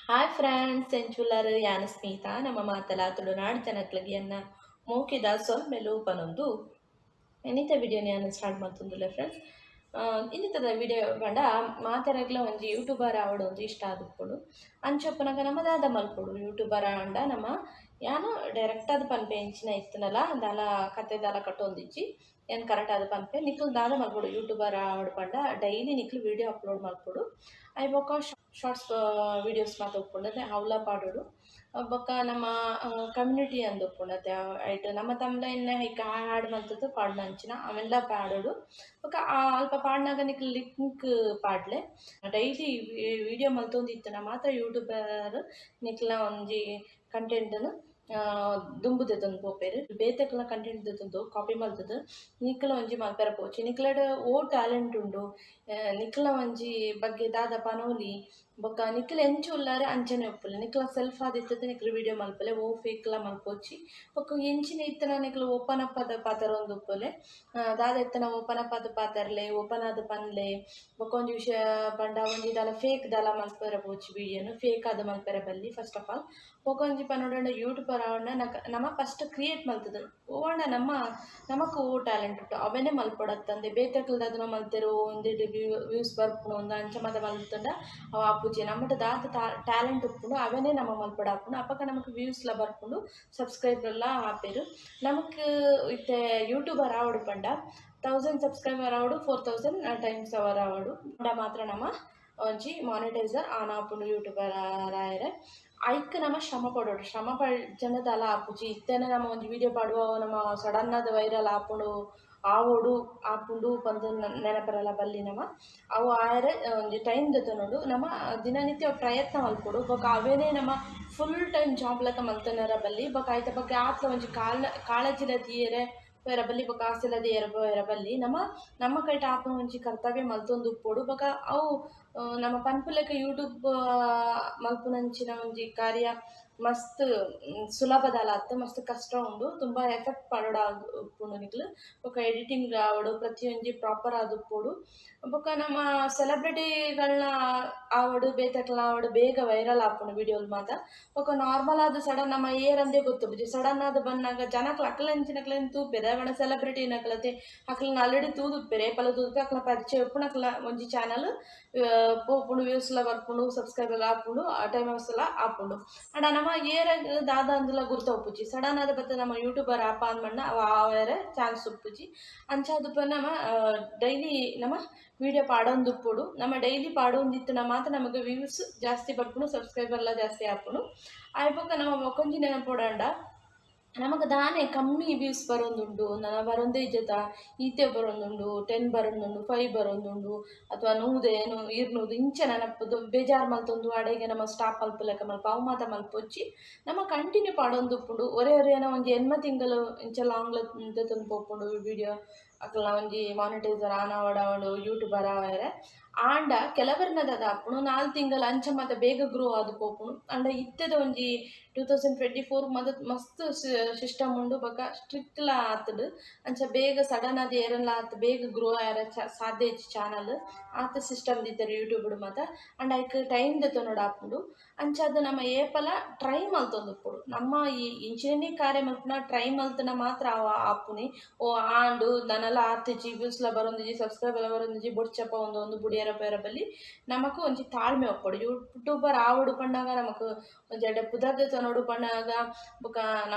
Hi friends ಎಂಚುಲ್ಲರು ಯಾನ ಸ್ಮಿತಾ ನಮ್ಮ ಮಾತಲ ತುಳುನಾಡು ಜನಕ್ಲಗಿಯನ್ನ ಮೋಕಿದ ಸೊಲ್ಮೆಲು ಪನೊಂದು ಇನ್ನಿತ ವಿಡಿಯೋ ನಾನು ಸ್ಟಾರ್ಟ್ ಮಾಡ್ತಂದಿಲ್ಲ ಫ್ರೆಂಡ್ಸ್. ಇನ್ನಿತದ ವಿಡಿಯೋ ಬಂಡ ಮಾತಾಡಗ್ಲ ಒಂಜಿ ಯೂಟ್ಯೂಬರ್ ಆವಡು ಒಂದು ಇಷ್ಟ ಆದುಪ್ಪಡು ಅಂಚಪ್ಪನಾಗ ನಮ್ಮದಾದ ಮಲ್ಪೊಡು ಯೂಟ್ಯೂಬರ್ ಅಂಡ ನಮ್ಮ ಯಾನು ಡೈರೆಕ್ಟ್ ಅದು ಪನ್ಪೆ ಎಂಚಿನ ಇತ್ತನಲ್ಲ ದಾಲ ಕತೆ ದಾಲ ಕಟ್ಟೊಂದಿಜ್ಜಿ ಏನು ಕರೆಕ್ಟ್ ಅದು ಪನ್ಪೆ ನಿಕ್ಲು ದಾದ ಮಲ್ಪೊಡು ಯೂಟ್ಯೂಬರ್ ಆವಡು ಪಂಡ ಡೈಲಿ ನಿಕ್ಲು ವಿಡಿಯೋ ಅಪ್ಲೋಡ್ ಮಲ್ಪೊಡು ಐ ಬೊಕ್ಕ ಶಾರ್ಟ್ಸ್ ವೀಡಿಯೋಸ್ ಮಾತ ಒಪ್ಪುಂಡತೆ ಹೌಲ ಪಾಡೋಡು ಬೊಕ್ಕ ನಮ್ಮ ಕಮ್ಯುನಿಟಿ ಅಂದ್ ಒಪ್ಪುಂಡತೆ ಐಟ್ ನಮ್ಮ ತಮ್ಲ ಹೈಕ ಹಾಡ್ ಮಲ್ತದ್ದು ಪಾಡ್ನ ಅಂಚಿನ ಅವೆಲ್ಲ ಪಾಡೋಡು ಬೊಕ್ಕ ಅಲ್ಪ ಪಾಡ್ನಾಗ ನಿಕ್ಲು ಲಿಂಕ್ ಪಾಡ್ಲೆ ಡೈಲಿ ವಿಡಿಯೋ ಮಲ್ತೊಂದಿತ್ತನ ಮಾತ್ರ ಯೂಟ್ಯೂಬರ್ ನಿಕ್ಲ ಒಂಜಿ ಕಂಟೆಂಟ್ನು ದುಂಬುದೆತೊಂದು ಪೋಪೆರ್ ಬೇತೆಕ್ಲ ಕಂಟೆಂಟ್ ದೆತೊಂದು ಕಾಪಿ ಮಲ್ತದು ನಿಕ್ಲ ಒಂಜಿ ಮಲ್ಪೆರ ಪೋಚಿ ನಿಕ್ಲಡ್ ಓ ಟ್ಯಾಲೆಂಟ್ ಉಂಡು. ನಿಕ್ಲ ಒಂಜಿ ಬಗ್ಗೆ ದಾದ ಪನೋಲಿ ಬೊಕ್ಕ ನಿಕ್ಲ ಎಂಚ ಉಲ್ಲಾರೆ ಅಂಚನೆ ಒಪ್ಪುಲೆ ನಿಕ್ಲ ಸೆಲ್ಫ್ ಆದಿತ್ತದ ನಿಕ್ಲ ವಿಡಿಯೋ ಮಲ್ಪಲೆ ಓ ಫೇಕ್ಲ ಮಲ್ಪೊಚ್ಚಿ ಬೊಕ್ಕ ಎಂಚಿನ ಇತ್ತನ ನಿಕ್ಲ ಓಪನ್ ಅಪ್ ಆದ ಪಾತರ ಒಂದು ಉಪ್ಪುಲೆ ದಾದ ಇತ್ತನ ಓಪನ್ ಅಪ್ ಆದ ಪಾತರ್ಲೆ ಓಪನ್ ಆದ ಪನ್ಲೆ ಬೊಕ್ಕ ಒಂಜಿ ವಿಷಯ ಪಂಡ ಒಂಜಿ ದಾಲ ಫೇಕ್ ದಾಲ ಮಲ್ಪೆರ ಪೋಚಿ ವಿಡಿಯೋನು ಫೇಕ್ ಆದ ಮಲ್ಪೆರ ಬಲ್ಲಿ ಫಸ್ಟ್ ಆಫ್ ಆಲ್ ಬೊಕ್ಕ ಒಂಜಿ ಪನೋಡಂಡ ಯೂಟ್ಯೂಬರ್ ಆವಣ್ಣ ನಮ್ಮ ಫಸ್ಟ್ ಕ್ರಿಯೇಟ್ ಮಲ್ತದ ಓವಣ್ಣ ನಮಕ್ ಓ ಟ್ಯಾಲೆಂಟ್ ಉಂಟು ಅವೇನೇ ಮಲ್ಪೊಡತ್ತಂದೆ ಬೇತೆಕ್ಲದ ಅದನ್ನ ಮಲ್ತೆರು ಒಂದೆಡ್ ವ್ಯೂಸ್ ಬರ್ಪುಂಡು ಒಂದು ಅಂಚ ಮಾತ ಮಲ್ತಂಡ ಅವ ಆಪುಜಿ ನಮ್ಮಟ ದಾತ ಟ್ಯಾಲೆಂಟ್ ಉಪ್ಪುಂಡು ಅವೇನೇ ನಮ್ಮ ಮಲ್ಪೊಡ ಆಪುಂಡು ಅಪಕ್ಕ ನಮಕ್ ವ್ಯೂಸ್ಲ ಬರ್ಪುಂಡು ಸಬ್ಸ್ಕ್ರೈಬರ್ಲ ಆಪೆರು ನಮಕ್ ಇತ್ತೆ ಯೂಟ್ಯೂಬರ್ ಆವಡು ಪಂಡ 1000 ಸಬ್ಸ್ಕ್ರೈಬರ್ ಆವಡು 4000 ಟೈಮ್ಸ್ ಅವರ್ ಆವಡು ಪಂಡ ಮಾತ್ರ ನಮ್ಮ ಒಂಜಿ ಮಾನಿಟೈಸರ್ ಆನ್ ಆಪುಂಡು ಯೂಟ್ಯೂಬರ್ ಆಯರೆ ಐಕ್ ನಮ್ಮ ಶ್ರಮ ಪಡೋಡು ಶ್ರಮ ಜನದ ಅಲ ಆಪುಜಿ ಇತ್ತೇನೆ ನಮ್ಮ ಒಂದು ವಿಡಿಯೋ ಪಾಡುವ ನಮ್ಮ ಸಡನ್ನಾದ ವೈರಲ್ ಆಪುಂಡು ಆವೋಡು ಆಪುಂಡು ಪಂದು ನೆನಪರಲ್ಲ ಬಲ್ಲಿ ನಮ್ಮ ಅವು ಆಯರೆ ಒಂಜಿ ಟೈಮ್ ದೆತೊನೊಡು ನಮ್ಮ ದಿನನಿತ್ಯ ಪ್ರಯತ್ನ ಮಲ್ಪೊಡು ಬೊಕ ಅವೇನೇ ನಮ್ಮ ಫುಲ್ ಟೈಮ್ ಜಾಬ್ ಲೆಕ್ಕ ಮಲ್ತನರ ಬಲ್ಲಿ ಬೊಕ ಐತ ಬಗ್ಗೆ ಆತ್ಲ ಒಂಜಿ ಕಾಳಜಿಲ ದಿಯರೆ ಪೋಯರ ಬಲ್ಲಿ ಬೊಕ ಆಸೆಲ ದಿಯರೆ ಪೋಯರ ಬಲ್ಲಿ ನಮ್ಮ ಕೈಟ್ ಆಪುನ ಒಂಜಿ ಕರ್ತವ್ಯ ಮಲ್ತೊಂದು ಉಪ್ಪೊಡು ಬೊಕ ಅವು ನಮ್ಮ ಪನ್ಪುಲೆಕ್ಕ ಯೂಟ್ಯೂಬ್ ಮಲ್ಪುನಂಚಿನ ಒಂಜಿ ಕಾರ್ಯ ಮಸ್ತ್ ಸುಲಭದಲ ಅತ್ತು ಮಸ್ತ್ ಕಷ್ಟ ಉಂಡು ತುಂಬ ಎಫೆಕ್ಟ್ ಪಡೋಡು ಉಪ್ಪುಂಡು ನಿಕ್ಲು ಬೊಕ ಎಡಿಟಿಂಗ್ ಆವಡು ಪ್ರತಿಯೊಂಜಿ ಪ್ರಾಪರ್ ಆದ್ ಉಪ್ಪೊಡು ಬೊಕ ನಮ್ಮ ಸೆಲೆಬ್ರಿಟಿಗಳನ್ನ ಆವಡು ಬೇತೆಕ್ಲ ಆವಡು ಬೇಗ ವೈರಲ್ ಆಪುಂಡು ವಿಡಿಯೋಲ್ ಮಾತ ಬೊಕ ನಾರ್ಮಲ್ ಆದ್ ಸಡನ್ ನಮ್ಮ ಏರ್ ಅಂದೇ ಗೊತ್ತುಪ್ಪುಜಿ ಸಡನ್ ಆದ್ ಬನ್ನಾಗ ಜನಕ್ಲ ಅಕ್ಲೆಂಚಿನಕ್ಲೆನ್ ತೂಪೆರೆ ಅವಣ ಸೆಲೆಬ್ರಿಟಿ ನಕ್ಲತೆ ಅಕ್ಲನ ಆಲ್ರೆಡಿ ತೂದುಪ್ಪೆರೆ ಏಪಲ ತೂದುಪ್ಪೆ ಅಕ್ಲ ಪರಿಚಯ ಉಪ್ಪುಂಡು ಅಕ್ಲ ಒಂಜಿ ಚಾನಲ್ ಪೋಪುಂಡು ವ್ಯೂಸ್ಲ ಬರ್ಪುಂಡು ಸಬ್ಸ್ಕ್ರೈಬರ್ ಆಪುಂಡು ಆ ಟೈಮ್ ಲ ಆಪುಂಡು ಅಂಡ ನಮ್ಮ ಏರ ದಾದ ಅಂದುಲ ಗುರ್ತ ಉಪ್ಪುಜಿ ಸಡನ್ ಆದ ಬತ್ತ ನಮ್ಮ ಯೂಟ್ಯೂಬರ್ ಆಪ ಅಂದ್ಮಂಡ ಅವ ಆವರೆ ಚಾನ್ಸ್ ಉಪ್ಪುಜಿ ಅಂಚಾದುಪ್ಪ ನಮ್ಮ ಡೈಲಿ ನಮ್ಮ ವಿಡಿಯೋ ಪಾಡೊಂದು ಉಪ್ಪುಡು ನಮ್ಮ ಡೈಲಿ ಪಾಡೊಂದಿತ್ತು ಮಾತ್ರ ನಮಗೆ ವ್ಯೂಸ್ ಜಾಸ್ತಿ ಬರ್ಪುಂಡು ಸಬ್ಸ್ಕ್ರೈಬರ್ಲ ಜಾಸ್ತಿ ಆಪುಂಡು ಆಯ್ಪಕ್ಕ ನಮ್ಮ ಮೊಕೊಂಜಿ ನೆನಪೋಡಂಡ ನಮಗೆ ದಾನೆ ಕಮ್ಮಿ ವ್ಯೂಸ್ ಬರೋದುಂಡು ನನ್ನ ಬರೊಂದೇ ಜೊತ ಈತೆ ಬರೋದುಂಡು 10 ಬರೋದುಂಡು 5 ಬರೋದುಂಡು ಅಥವಾ 100 ಇಂಚ ನೆನಪದು ಬೇಜಾರು ಮಲ್ತೊಂದು ಅಡೆಗೆ ನಮ್ಮ ಸ್ಟಾಪ್ ಮಲ್ಪಲೆಕ್ಕ ಮಲ್ಪ ಅವು ಮಾತ ಮಲ್ಪೊಚ್ಚಿ ನಮ್ಮ ಕಂಟಿನ್ಯೂ ಪಾಡೊಂದು ಉಪ್ಪುಂಡು ಒರೆನ ಒಂಜಿ ಎನ್ಮ ತಿಂಗಳು ಇಂಚ ಲಾಂಗ್ಲ ದೆತೊಂದು ಪೋಪುಂಡು ವಿಡಿಯೋ ಅಕ್ಲ ಒಂಜಿ ಮಾನಿಟೈಸರ್ ಆನ್ ಆವಡು ಯೂಟ್ಯೂಬರ್ ಆವರೆ ಆಂಡ ಕೆಲವರ್ನದ ಆಪುಂಡು 4 ತಿಂಗಳು ಅಂಚ ಮಾತ ಬೇಗ ಗ್ರೋ ಆದ್ ಪೋಪುಂಡು ಅಂಡ ಇತ್ತೆದ ಒಂಜಿ 2024 ಮಸ್ತ್ ಸಿಸ್ಟಮ್ ಉಂಡು ಬೊಕ ಸ್ಟ್ರಿಕ್ಟ್ಲ ಆತುಂಡು ಅಂಚ ಬೇಗ ಸಡನ್ ಆದ್ ಏರನ್ಲ ಆತ್ ಬೇಗ ಗ್ರೋ ಆಯರ ಸಾಧ್ಯ ಇಜ್ಜಿ ಚಾನಲ್ ಆತ ಸಿಸ್ಟಮ್ ದಿತ್ತೆರ್ ಯೂಟ್ಯೂಬ್ ಮಾತ ಅಂಡ ಐಕ್ ಟೈಮ್ ದೆತೊನೊಡು ಆಪುಂಡು ಅಂಚ ಅದು ನಮ್ಮ ಏಪಲ ಟ್ರೈ ಮಲ್ತೊಂದು ಉಪ್ಪುಡು ನಮ್ಮ ಈ ಇಂಚಿನೇ ಕಾರ್ಯ ಮಲ್ಪುನ ಟ್ರೈ ಮಲ್ತನ ಮಾತ್ರ ಆಪುನಿ ಓ ಆಂಡು ದನಲ ಆತಿಜಿ ವ್ಯೂಸ್ಲ ಬರೊಂದಿಜಿ ಸಬ್ಸ್ಕ್ರೈಬರ್ ಬರೊಂದಿಜಿ ಬೊಡ್ಚಪ್ಪ ಒಂದು ಬುಡಿಯರ ಪೇರ ಬಲ್ಲಿ ನಮಕ್ ಒಂಜಿ ತಾಳ್ಮೆ ಒಪ್ಪೊಡು ಯೂಟ್ಯೂಬರ್ ಆವಡು ಪಂಡಾಗ ನಮಕ್ ಒಂಜಿ ಎಡ್ಡೆ ಪುದರ್ದೆತ ನೋಡು ಪಂಡಾಗ ಬೊಕ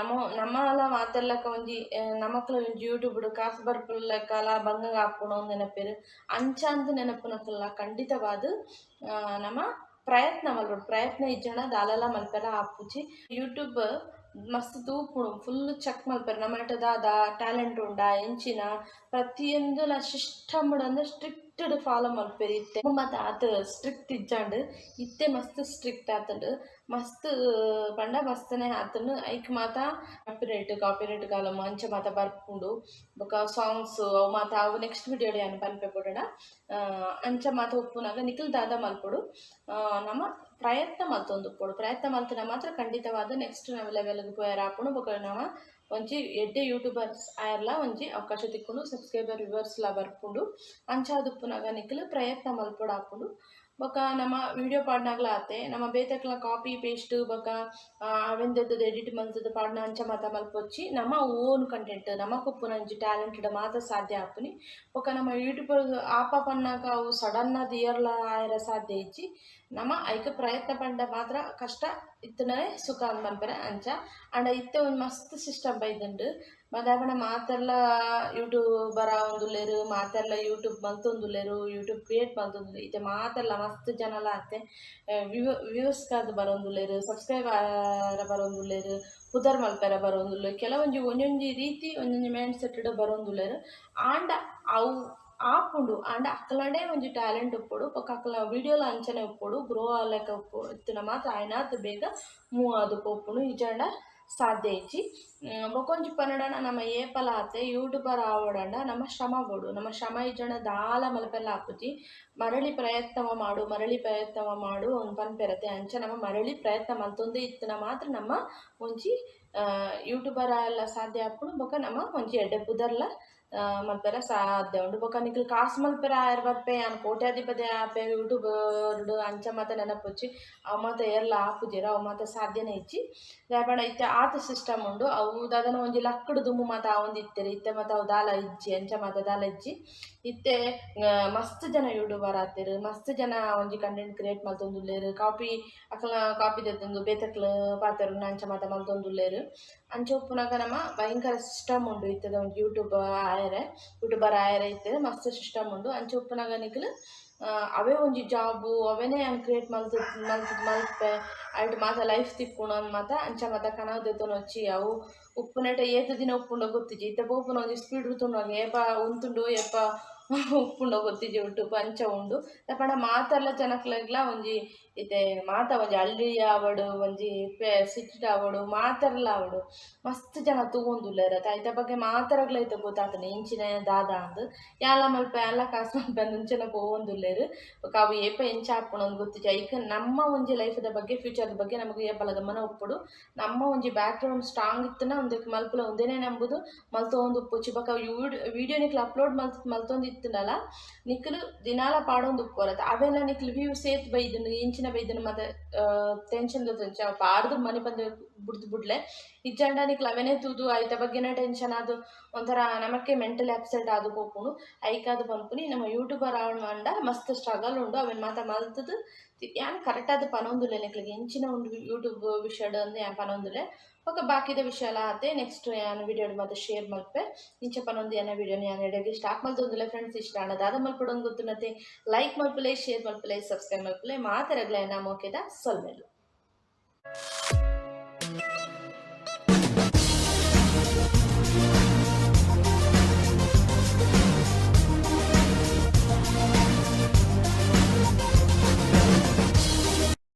ನಮ್ಮಲ ಮಾತೆಲ್ಲಕ ಒಂಜಿ ನಮಕ್ಲ ಒಂಜಿ ಯೂಟ್ಯೂಬ್ ಕಾಸು ಬರ್ಪುಲೆಕ್ಕಲ ಬಂಗಗ ಆಪುಂಡು ಒಂದು ನೆನಪೆರ್ ಅಂಚ ಅಂದ್ ನೆನಪುನಕಲ್ಲ ಖಂಡಿತವಾದ್ ನಮ್ಮ ಪ್ರಯತ್ನ ಮಲ್ಪೊಡು ಪ್ರಯತ್ನ ಇಜ್ಜಂಡ ದಾಲಲ ಮಲ್ಪೆರ ಆಪುಜಿ ಯೂಟ್ಯೂಬ್ ಮಸ್ತ್ ತೂಪುಂಡು ಫುಲ್ ಚೆಕ್ ಮಲ್ಪೆರ್ ನಮ್ಮಟ ದಾದ ಟ್ಯಾಲೆಂಟ್ ಉಂಡ ಎಂಚಿನ ಪ್ರತಿಯೊಂದುಲ ಸಿಸ್ಟಮ್ ಅಂದ್ರೆ ಸ್ಟ್ರಿಕ್ಟ್ ಫಾಲೋ ಮಲ್ಪೆರ್ ಇತ್ತೆ ಮತ್ತ ಆತ್ ಸ್ಟ್ರಿಕ್ಟ್ ಇಜ್ಜಾಂಡ್ ಇತ್ತೆ ಮಸ್ತ್ ಸ್ಟ್ರಿಕ್ಟ್ ಆತುಂಡು ಮಸ್ತ್ ಪಂಡ ಮಸ್ತನೆ ಆತುಂಡು ಐಕ್ ಮಾತ ಕಾಪಿರೈಟ್ ಕಾಲಮ್ ಅಂಚ ಮಾತ ಬರ್ಪುಂಡು ಬೊಕ ಸಾಂಗ್ಸ್ ಅವು ಮಾತ ಅವು ನೆಕ್ಸ್ಟ್ ವಿಡಿಯೋಡ್ ಯಾನ್ ಪನ್ಪೆ ಪೊಡಣ ಅಂಚ ಮಾತ ಉಪ್ಪುನಾಗ ನಿಖಿಲ್ ದಾದ ಮಲ್ಪೊಡು ನಮ್ಮ ಪ್ರಯತ್ನ ಮಲ್ತೊಂದು ಉಪ್ಪೊಡು ಪ್ರಯತ್ನ ಮಲ್ತನ ಮಾತ್ರ ಖಂಡಿತವಾದ ನೆಕ್ಸ್ಟ್ ಲೆವೆಲ್ಗೆ ಪೋಯರ ಆಪುಂಡು ಬೊಕ ನಮ್ಮ ಒಂಜಿ ಎಡ್ಡೆ ಯೂಟ್ಯೂಬರ್ಸ್ ಆಯರ್ಲ ಒಂಜಿ ಅವಕಾಶ ತಿಕ್ಕುಂಡು ಸಬ್ಸ್ಕ್ರೈಬರ್ ವ್ಯೂವರ್ಸ್ಲ ಬರ್ಪುಂಡು ಅಂಚಾದುಪ್ಪುನಾಗ ನಿಖಿಲ್ ಪ್ರಯತ್ನ ಮಲ್ಪೊಡು ಆಪುಂಡು ಬೊಕ ನಮ ವಿಡಿಯೋ ಪಾಡ್ನಾಗ್ಲ ಆತೆ ನಮ ಬೇತೆಕ್ಲ ಕಾಪಿ ಪೇಸ್ಟ್ ಬೊಕ ಅವೆಂದೆತ್ತದ ಎಡಿಟ್ ಮಲ್ತದ ಪಾಡ್ನ ಅಂಚ ಮಾತ ಮಲ್ಪೊಚ್ಚಿ ನಮ ಓನ್ ಕಂಟೆಂಟ್ ನಮಕ್ ಉಪ್ಪುನಂಚಿ ಟ್ಯಾಲೆಂಟೆಡ್ ಮಾತ ಸಾಧ್ಯ ಆಪುನಿ ಬೊಕ ನಮ್ಮ ಯೂಟ್ಯೂಬ್ ಆಪ ಪನ್ನಾಗ ಅವು ಸಡನ್ ಆದ್ ಇಯರ್ಲ ಆಯರ ಸಾಧ್ಯ ಇಜ್ಜಿ ನಮ ಐಕೆ ಪ್ರಯತ್ನ ಪಂಡ ಮಾತ್ರ ಕಷ್ಟ ಇತ್ತನೇ ಸುಖ ಮಲ್ಪೆರೆ ಅಂಚ ಅಂಡ ಇತ್ತೆ ಒಂದು ಮಸ್ತ್ ಸಿಸ್ಟಮ್ ಬೈದುಂಡು ಮದಾಪಣ ಮಾತೆರ್ಲ ಯೂಟ್ಯೂಬರ ಆವೊಂದುಲ್ಲೆರ್ ಮಾತೆರ್ಲ ಯೂಟ್ಯೂಬ್ ಮಲ್ತೊಂದುಲ್ಲೆರ್ ಯೂಟ್ಯೂಬ್ ಕ್ರಿಯೇಟ್ ಮಲ್ತೊಂದುಲ್ಲೆರ್ ಇತ್ತೆ ಮಾತೆರ್ಲ ಮಸ್ತ್ ಜನಲ ಅತ್ತೆ ವ್ಯೂಸ್ ಕಾದ್ ಬರೋಂದುಲ್ಲೆರ್ ಸಬ್ಸ್ಕ್ರೈಬರ್ ಬರೋಂದುಲ್ಲೆರ್ ಪುದರ್ ಮಲ್ಪೆರ ಬರೋಂದುಲ್ಲೆರ್ ಕೆಲವೊಂಜಿ ಒಂಜೊಂಜಿ ರೀತಿ ಒಂಜೊಂಜಿ ಮೈಂಡ್ ಸೆಟ್ ಬರೋಂದುಲ್ಲೆರ್ ಆಂಡ ಅವು ಆಪುಂಡು ಆಂಡ ಅಕ್ಕಲಡೆ ಒಂಜಿ ಟ್ಯಾಲೆಂಟ್ ಉಪ್ಪೊಡು ಬೊಕ ಅಕ್ಕಲ ವಿಡಿಯೋಲ ಅಂಚನೆ ಉಪ್ಪೊಡು ಗ್ರೋ ಆಲೆಕ ಉಪ್ಪು ಇತ್ತಿನ ಮಾತ್ರ ಆಯ್ನಾತ್ ಬೇಗ ಮೂವ್ ಆದ್ ಪೋಪುಂಡು ಇಜಂಡ ಸಾಧ್ಯ ಇಜ್ಜಿ ಬೊಕೊಂಜಿ ಪನ್ನಡನ ನಮ್ಮ ಏಪಲ ಆತೆ ಯೂಟ್ಯೂಬರ್ ಆವಡಂಡ ನಮ್ಮ ಶ್ರಮ ಬೋಡು ನಮ್ಮ ಶ್ರಮ ಇಜಂಡ ದಾಲ ಮಲ್ಪೆಲ್ಲ ಆಪುಜಿ ಮರಳಿ ಪ್ರಯತ್ನವ ಮಾಡು ಒಂದು ಪನ್ಪೆರತೆ ಅಂಚ ನಮ್ಮ ಮರಳಿ ಪ್ರಯತ್ನ ಮಲ್ತೊಂದೇ ಇತ್ತಿನ ಮಾತ್ರ ನಮ್ಮ ಒಂಜಿ ಯೂಟ್ಯೂಬರ್ ಎಲ್ಲ ಸಾಧ್ಯ ಆಪುಂಡು ಬೊಕ ನಮ್ಮ ಒಂಜಿ ಎಡ್ಡೆ ಪುದರ್ಲ ಮಲ್ಪೆರ ಸಾಧ್ಯ ಉಂಡು ಬೊಕ ನಿಕ್ಲು ಕಾಸ್ ಮಲ್ಪೆರ ಆಯರ್ ಬರ್ಪೆ ಅನ್ ಕೋಟ್ಯಾಧಿಪತಿ ಆಪೆ ಯೂಟ್ಯೂಬ್ ಅಂಚ ಮಾತ ನೆನಪೊಚ್ಚಿ ಅವು ಮಾತ ಏರ್ಲ ಆಪುಜೆರ್ ಅವು ಮಾತ ಸಾಧ್ಯನೇ ಇಜ್ಜಿ ದಾಯಪಂಡ ಇತ್ತೆ ಆತ ಸಿಸ್ಟಮ್ ಉಂಡು ಅವು ದಾದನ ಒಂಜಿ ಲಕ್ಕುಡು ದುಮ್ಮು ಮಾತ ಆವೊಂದು ಇತ್ತೆರ್ ಇತ್ತೆ ಮಾತ ಅವು ದಾಲ ಇಜ್ಜಿ ಅಂಚ ಮಾತ ದಾಲ ಇಜ್ಜಿ ಇತ್ತೆ ಮಸ್ತ್ ಜನ ಯೂಟ್ಯೂಬರ್ ಆತೆರ್ ಮಸ್ತ್ ಜನ ಒಂಜಿ ಕಂಟೆಂಟ್ ಕ್ರಿಯೇಟ್ ಮಲ್ತೊಂದುಲ್ಲೆರ್ ಅಕಲ್ನ ಕಾಪಿ ದೆತ್ತೊಂದು ಬೇತೆಕ್ಲು ಪಾತೆರ್ ಅಂಚ ಮಾತ ಮಲ್ತೊಂದುಲ್ಲೆರ್ ಅಂಚ ಉಪ್ಪುನಗ ನಮ ಭಯಂಕರ ಸಿಸ್ಟಮ್ ಉಂಡು ಇತ್ತದ ಒಂಜಿ ಯೂಟ್ಯೂಬರ್ ಆಯರೆ ಇತ್ತೆರ್ ಮಸ್ತ್ ಸಿಸ್ಟಮ್ ಉಂಡು ಅಂಚ ಉಪ್ಪುನಗ ನಿಕ್ಲು ಅವೇ ಒಂಜಿ ಜಾಬು ಅವೇನೇ ಕ್ರಿಯೇಟ್ ಮಲ್ಪೆ ಐಟ್ ಮಾತ ಲೈಫ್ ತಿಕ್ಕುಣನ್ ಮಾತ ಅಂಚ ಮಾತ ಕನವು ದೆತ್ತೊನ వచ్చి ಅವು ಉಪ್ಪುನೆಟ ಏತ ದಿನ ಉಪ್ಪುಂಡ ಗೊತ್ತಿಜ್ಜಿ ಇತ್ತೆ ಪೋಪುನ ಒಂಜಿ ಸ್ಪೀಡ್ ರುತುಂಡು ಏಪ ಉಂತುಂಡು ಏಪ ಉಪ್ಪುಂಡ ಗೊತ್ತಿಜ್ಜಿ ಯೂಟ್ಯೂಬ್ ಅಂಚ ಉಂಡು ದಾಯಪಂಡ ಮಾತೆರ್ಲ ಜನಕ್ಲೆಗ್ಲ ಒಂಜಿ ಇತ್ತೆ ಮಾತ ಒಂಜಿ ಹಳ್ಳಿ ಆವಡ್ ಒಂಜಿ ಸಿಟಿ ಆವಡ್ ಮಾತೆರ್ಲ ಆವಡ್ ಮಸ್ತ್ ಜನ ತೂವೊಂದುಲ್ಲೆರ್ ಐತ ಬಗ್ಗೆ ಮಾತೆರಗ್ಲ ಐತೆ ಗೊತ್ತಾತುಂಡು ಇಂಚಿನ ದಾದ ಅಂದ್ ಯಾನ್ಲ ಮಲ್ಪೆ ಯಾನ್ಲ ಕಾಸ್ ಮಲ್ಪೆ ಅಂದ್ ಇಂಚನೆ ಪೋವೊಂದುಲ್ಲೆರ್ ಬೊಕ ಅವು ಏಪ ಎಂಚ ಆಪುಂಡು ಗೊತ್ತಿಜ್ಜಿ ಐಕ್ ನಮ್ಮ ಒಂಜಿ ಲೈಫ್ದ ಬಗ್ಗೆ ಫ್ಯೂಚರ್ ಬಗ್ಗೆ ನಮಗೆ ಏಪಲ ಗಮನ ಉಪ್ಪುಡು ನಮ್ಮ ಒಂಜಿ ಬ್ಯಾಕ್ ಗ್ರೌಂಡ್ ಸ್ಟ್ರಾಂಗ್ ಇತ್ತನ ಒಂದಕ್ಕೆ ಮಲ್ಪುಲ ಒಂದೇನೆ ನಂಬುದು ಮಲ್ತೊಂದು ಉಪ್ಪುಚ್ಚಿ ಬೊಕ ವಿಡಿಯೋ ನಿಕ್ಲು ಅಪ್ಲೋಡ್ ಮಲ್ತೊಂದು ಇತ್ತುಂಡಲ ನಿಕ್ಲು ದಿನಾಲ ಪಾಡೊಂದು ಉಪ್ಪುವರತ ಅವೆಲ್ಲ ನಿಕ್ಲು ವ್ಯೂಸ್ ಏತ್ ಬೈದುಂಡು ಇಂಚಿನ ಬೈದುಂಡು ಮತ್ತೆ ಟೆನ್ಷನ್ ತೊಂಚ ಪಾಡ್ದು ಮನೆ ಬಂದು ಬುಡ್ಲೆ ಇಜ್ಜಂಡ ನಿಕ್ಲು ಅವೆನೇ ತೂದು ಐತ ಬಗ್ಗೆನೇ ಟೆನ್ಷನ್ ಆದು ಒಂಥರ ನಮಕ್ಕೆ ಮೆಂಟಲಿ ಅಪ್ಸೆಟ್ ಆದು ಪೋಪುಂಡು ಐಕಾದು ಪನ್ಪುನಿ ನಮ್ಮ ಯೂಟ್ಯೂಬರ್ ಆಂಡ ಮಸ್ತ್ ಸ್ಟ್ರಗಲ್ ಉಂಡು ಅವೆನ್ ಮಾತ ಮಲ್ತದು ಯಾನ್ ಕರೆಕ್ಟ್ ಆದ್ ಪನೊಂದುಲ್ಲೆ ನಿಕ್ಲಿಗೆ ಇಂಚಿನ ಉಂಡು ಯೂಟ್ಯೂಬ್ ವಿಷಯಡ್ ಅಂದ್ ಯಾನ್ ಪನೊಂದುಲ್ಲೆ ಬೊಕ ಬಾಕಿದ ವಿಷಯ ಎಲ್ಲ ಆತೆ ನೆಕ್ಸ್ಟ್ ಯಾನ್ ವಿಡಿಯೋಡ್ ಮಾತ ಶೇರ್ ಮಲ್ಪೆ ಇಂಚ ಪನೊಂದು ಯಾನ ವಿಡಿಯೋನ ಯಾನ್ ಎಡೆಗೆ ಸ್ಟಾರ್ಟ್ ಮಲ್ತೊಂದುಲ್ಲೆ ಫ್ರೆಂಡ್ಸ್ ಇಷ್ಟ ಆಂಡ ದಾದ ಮಲ್ಪೊಡೊಂದು ಗೊತ್ತುನತೆ ಲೈಕ್ ಮಲ್ಪುಲೆ ಶೇರ್ ಮಲ್ಪುಲೆ ಸಬ್ಸ್ಕ್ರೈಬ್ ಮಲ್ಪುಲೆ ಮಾತೆರಗ್ಲ ನಾ ಮೋಕೆದ ಸೊಲ್ಮೆಲು.